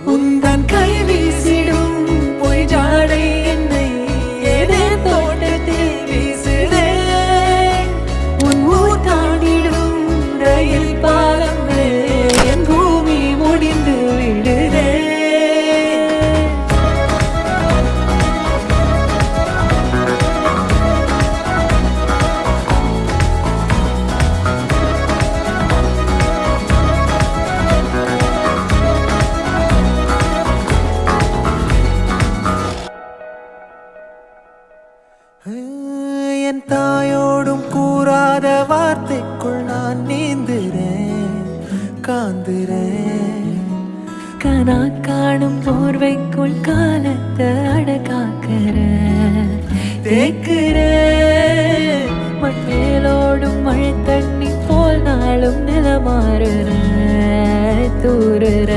உந்தன் கை வீசிடும் பொய் ஜாடை என்னை ஏதே தோட்டத்தில் வீசுதே. உன் ஊர் தாண்டிடும் ரயில் பாலமே என் பூமி முடிந்து விடுதே. என் தாயோடும் கூறாத வார்த்தைக்குள் நான் நீந்துறேன் காந்துறேன். கனா காணும் போர்வைக்குள் காலத்தை அடக்காக்கிற தேக்குற. மண்ணேலோடும் மழை தண்ணி போல் நாளும் நிலமாறுற தூறுற.